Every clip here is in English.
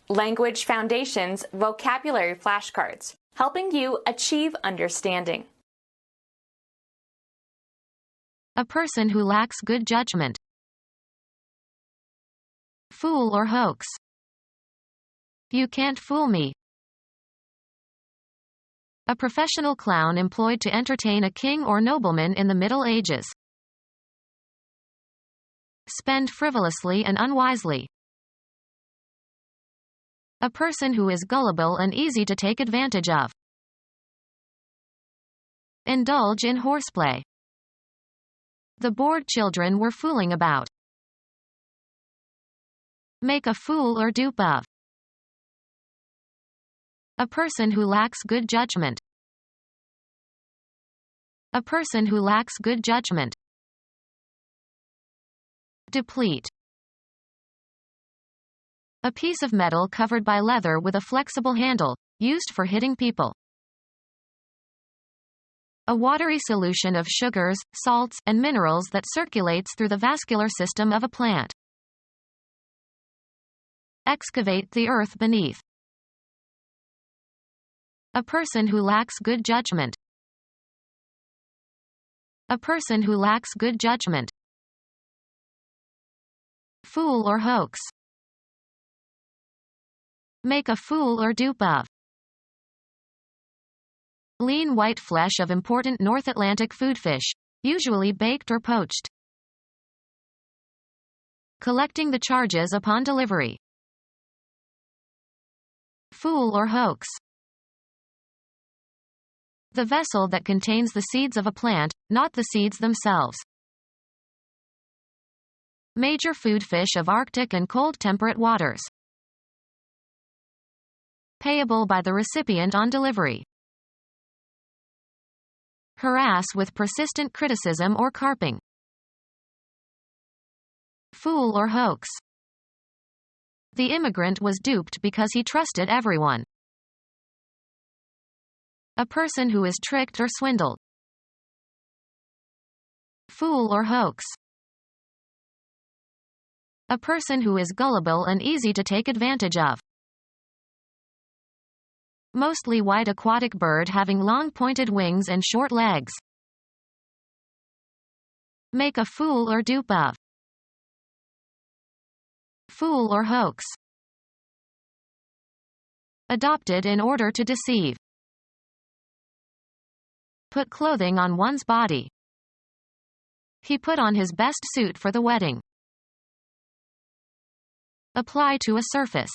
Language Foundations Vocabulary Flashcards, helping you achieve understanding. A person who lacks good judgment. Fool or hoax. You can't fool me. A professional clown employed to entertain a king or nobleman in the Middle Ages. Spend frivolously and unwisely. A person who is gullible and easy to take advantage of. Indulge in horseplay. The bored children were fooling about. Make a fool or dupe of. A person who lacks good judgment. A person who lacks good judgment. Deplete. A piece of metal covered by leather with a flexible handle, used for hitting people. A watery solution of sugars, salts, and minerals that circulates through the vascular system of a plant. Excavate the earth beneath. A person who lacks good judgment. A person who lacks good judgment. Fool or hoax. Make a fool or dupe of. Lean white flesh of important North Atlantic food fish, usually baked or poached. Collecting the charges upon delivery. Fool or hoax. The vessel that contains the seeds of a plant, not the seeds themselves. Major food fish of Arctic and cold temperate waters. Payable by the recipient on delivery. Harass with persistent criticism or carping. Fool or hoax. The immigrant was duped because he trusted everyone. A person who is tricked or swindled. Fool or hoax. A person who is gullible and easy to take advantage of. Mostly white aquatic bird having long pointed wings and short legs. Make a fool or dupe of. Fool or hoax. Adopted in order to deceive. Put clothing on one's body. He put on his best suit for the wedding. Apply to a surface.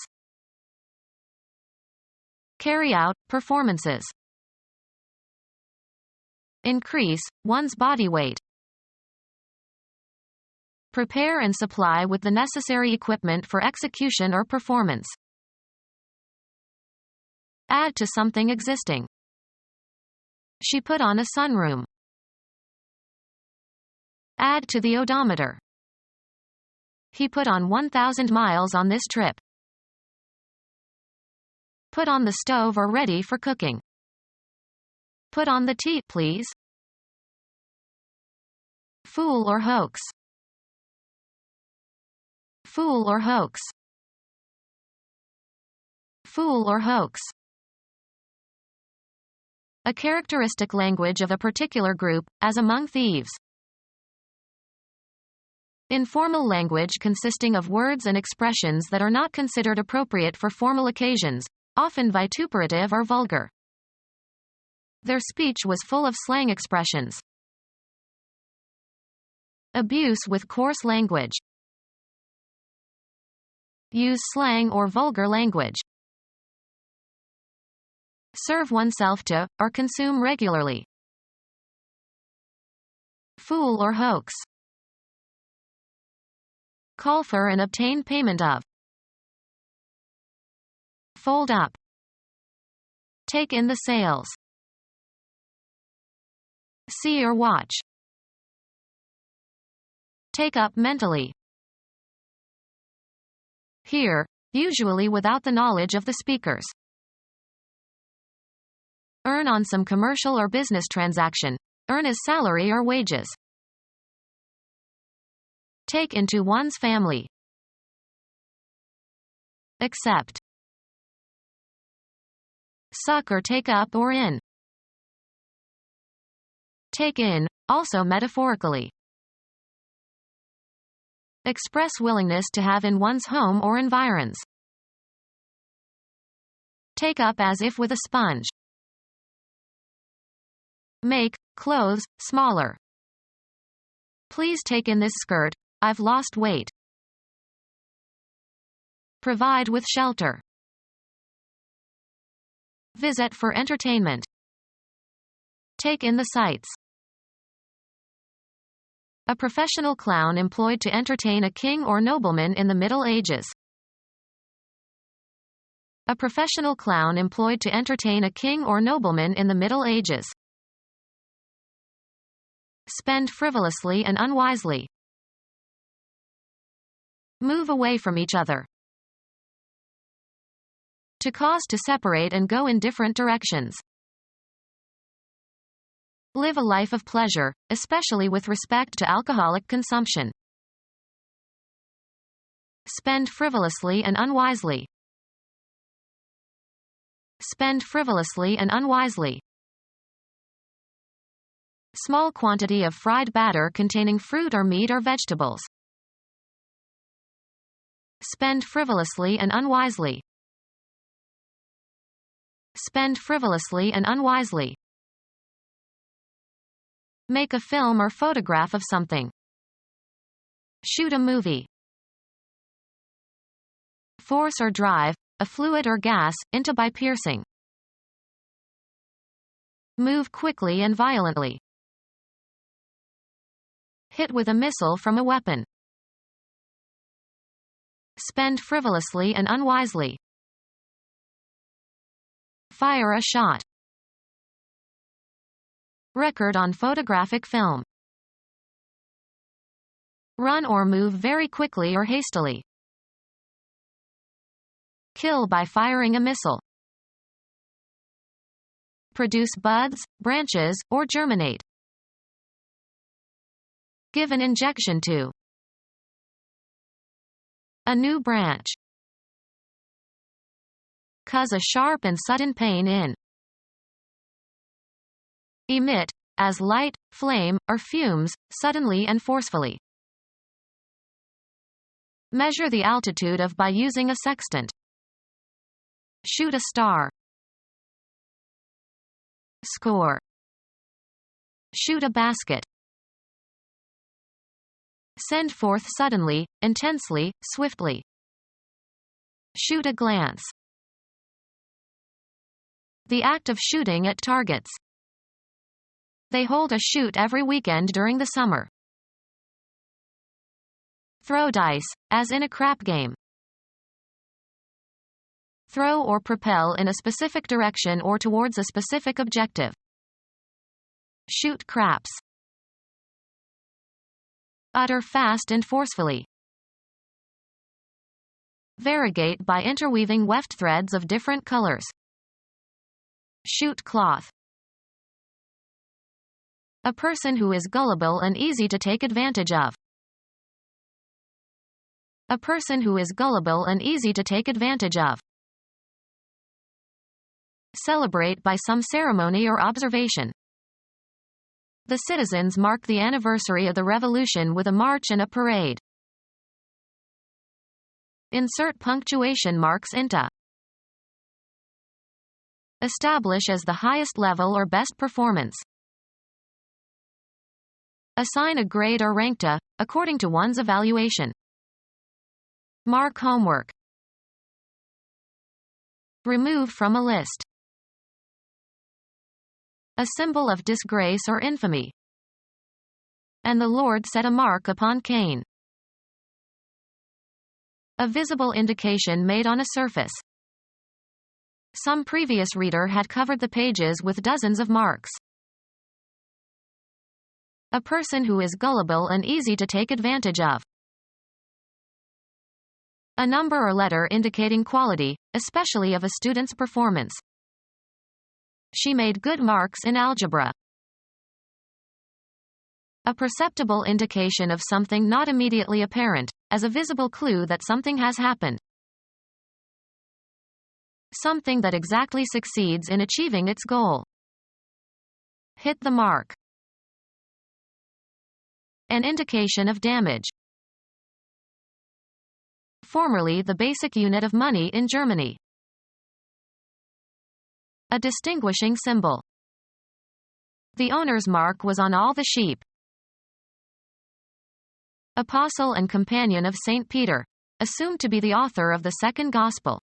Carry out performances. Increase one's body weight. Prepare and supply with the necessary equipment for execution or performance. Add to something existing. She put on a sunroom. Add to the odometer. He put on 1,000 miles on this trip. Put on the stove or ready for cooking. Put on the tea, please. Fool or hoax. Fool or hoax. Fool or hoax. A characteristic language of a particular group, as among thieves. Informal language consisting of words and expressions that are not considered appropriate for formal occasions, often vituperative or vulgar. Their speech was full of slang expressions. Abuse with coarse language. Use slang or vulgar language. Serve oneself to, or consume regularly. Fool or hoax. Call for and obtain payment of. Fold up. Take in the sails. See or watch. Take up mentally. Hear, usually without the knowledge of the speakers. Earn on some commercial or business transaction. Earn as salary or wages. Take into one's family. Accept. Suck or take up or in. Take in, also metaphorically. Express willingness to have in one's home or environs. Take up as if with a sponge. Make clothes smaller. Please take in this skirt, I've lost weight. Provide with shelter. Visit for entertainment. Take in the sights. A professional clown employed to entertain a king or nobleman in the Middle Ages. A professional clown employed to entertain a king or nobleman in the Middle Ages. Spend frivolously and unwisely. Move away from each other. To cause to separate and go in different directions. Live a life of pleasure, especially with respect to alcoholic consumption. Spend frivolously and unwisely. Spend frivolously and unwisely. Small quantity of fried batter containing fruit or meat or vegetables. Spend frivolously and unwisely. Spend frivolously and unwisely. Make a film or photograph of something. Shoot a movie. Force or drive, a fluid or gas, into by piercing. Move quickly and violently. Hit with a missile from a weapon. Spend frivolously and unwisely. Fire a shot. Record on photographic film. Run or move very quickly or hastily. Kill by firing a missile. Produce buds, branches, or germinate. Give an injection to. A new branch. Cause a sharp and sudden pain in. Emit, as light, flame, or fumes, suddenly and forcefully. Measure the altitude of by using a sextant. Shoot a star. Score. Shoot a basket. Send forth suddenly, intensely, swiftly. Shoot a glance. The act of shooting at targets. They hold a shoot every weekend during the summer. Throw dice, as in a crap game. Throw or propel in a specific direction or towards a specific objective. Shoot craps. Utter fast and forcefully. Variegate by interweaving weft threads of different colors. Shoot cloth. A person who is gullible and easy to take advantage of. A person who is gullible and easy to take advantage of. Celebrate by some ceremony or observation. The citizens mark the anniversary of the revolution with a march and a parade. Insert punctuation marks into. Establish as the highest level or best performance. Assign a grade or rank to, according to one's evaluation. Mark homework. Remove from a list. A symbol of disgrace or infamy. And the Lord set a mark upon Cain. A visible indication made on a surface. Some previous reader had covered the pages with dozens of marks. A person who is gullible and easy to take advantage of. A number or letter indicating quality, especially of a student's performance. She made good marks in algebra. A perceptible indication of something not immediately apparent, as a visible clue that something has happened. something that exactly succeeds in achieving its goal. Hit the mark. An indication of damage. Formerly the basic unit of money in Germany. A distinguishing symbol. The owner's mark was on all the sheep. Apostle and companion of St. Peter, assumed to be the author of the second gospel.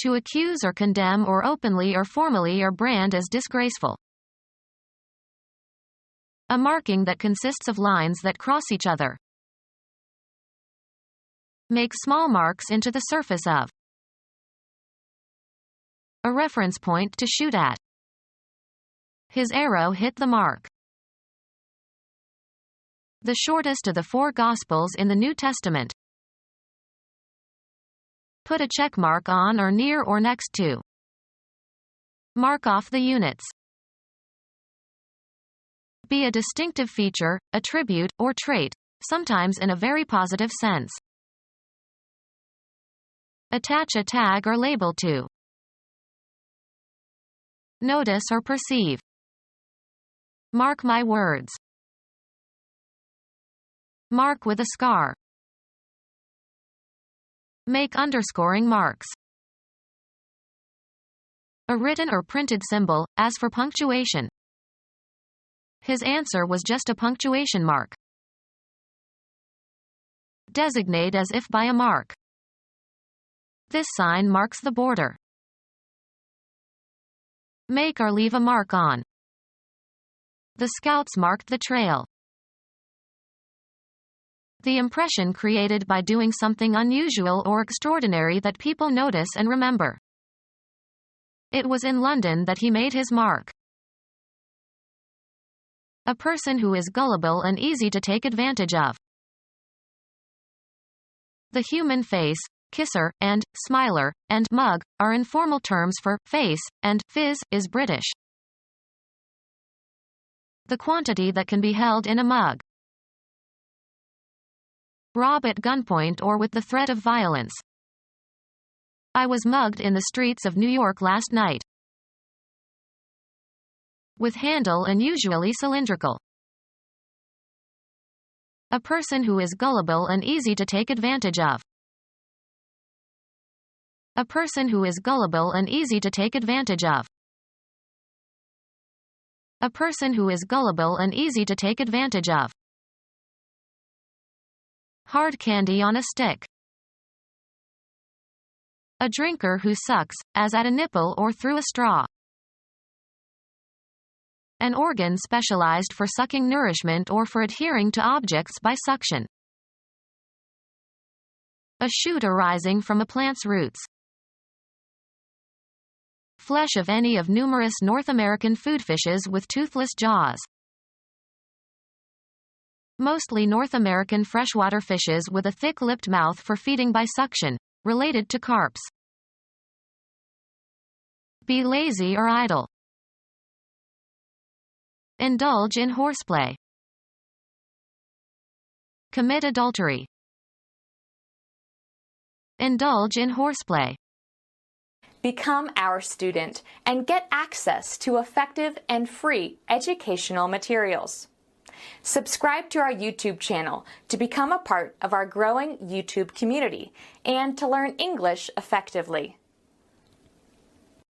To accuse or condemn or openly or formally or brand as disgraceful. A marking that consists of lines that cross each other. Make small marks into the surface of. A reference point to shoot at. His arrow hit the mark. The shortest of the 4 Gospels in the New Testament. Put a check mark on or near or next to. Mark off the units. Be a distinctive feature, attribute, or trait, sometimes in a very positive sense. Attach a tag or label to. Notice or perceive. Mark my words. Mark with a scar. Make underscoring marks. A written or printed symbol, as for punctuation. His answer was just a punctuation mark. Designate as if by a mark. This sign marks the border. Make or leave a mark on. The scouts marked the trail. The impression created by doing something unusual or extraordinary that people notice and remember. It was in London that he made his mark. A person who is gullible and easy to take advantage of. The human face, kisser, and smiler, and mug, are informal terms for face, and fizz is British. The quantity that can be held in a mug. Rob at gunpoint or with the threat of violence. I was mugged in the streets of New York last night. With handle unusually cylindrical. A person who is gullible and easy to take advantage of. A person who is gullible and easy to take advantage of. A person who is gullible and easy to take advantage of. Hard candy on a stick. A drinker who sucks, as at a nipple or through a straw. An organ specialized for sucking nourishment or for adhering to objects by suction. A shoot arising from a plant's roots. Flesh of any of numerous North American food fishes with toothless jaws. Mostly North American freshwater fishes with a thick-lipped mouth for feeding by suction, related to carps. Be lazy or idle. Indulge in horseplay. Commit adultery. Indulge in horseplay. Become our student and get access to effective and free educational materials. Subscribe to our YouTube channel to become a part of our growing YouTube community and to learn English effectively.